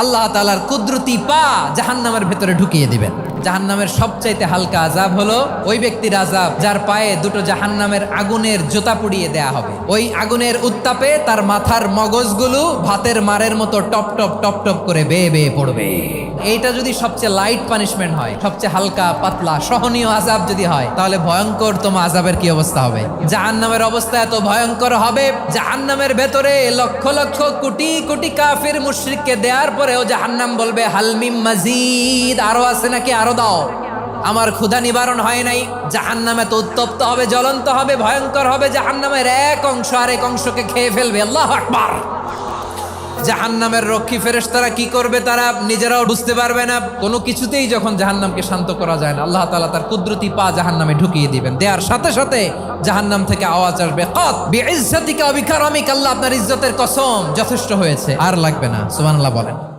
আল্লাহ তাআলার কুদরতি পা জাহান্নামের ভেতরে ঢুকিয়ে দিবেন। জাহান্নামের সবচাইতে হালকা আযাব হলো ওই ব্যক্তির আযাব যার পায়ে দুটো জাহান্নামের আগুনের জুতা পুড়িয়ে দেয়া হবে। ওই আগুনের উত্তাপে তার মাথার মগজগুলো ভাতের মারের মতো টপ টপ টপ টপ করে বেয়ে বেয়ে পড়বে। এইটা যদি সবচেয়ে লাইট পানিশমেন্ট হয়, সবচেয়ে হালকা পাতলা সহনীয় আযাব যদি হয়, তাহলে ভয়ঙ্করতম আযাবের কি অবস্থা হবে? জাহান্নামের অবস্থা এত ভয়ঙ্কর হবে, জাহান্নামের ভেতরে লক্ষ লক্ষ কোটি কোটি কাফির মুশরিককে দেওয়ার পরেও জাহান্নাম বলবে হালমিম মাজিদ, আরো আছে নাকি, আরো দাও, আমার ক্ষুধা নিবারণ হয় নাই। জাহান্নামে তো উত্তপ্ত হবে, জ্বলন্ত হবে, ভয়ঙ্কর হবে। জাহান্নামের এক অংশ আরেক অংশকে খেয়ে ফেলবে। আল্লাহু আকবার। জাহান্নামের রক্ষী ফেরেশতারা কি করবে তারা নিজেরাও বুঝতে পারবে না। কোনো কিছুতেই যখন জাহান্নামকে শান্ত করা যায় না, আল্লাহ তাআলা তার কুদরতি পা জাহান্নামে ঢুকিয়ে দিবেন। দেওয়ার সাথে সাথে জাহান্নাম থেকে আওয়াজ আসবে, কাত বিইজ্জাতিকা ওয়া বিকারামিকা, আল্লাহ আপনার ইজ্জতের কসম, যথেষ্ট হয়েছে, আর লাগবে না। সুবহানাল্লাহ বলেন।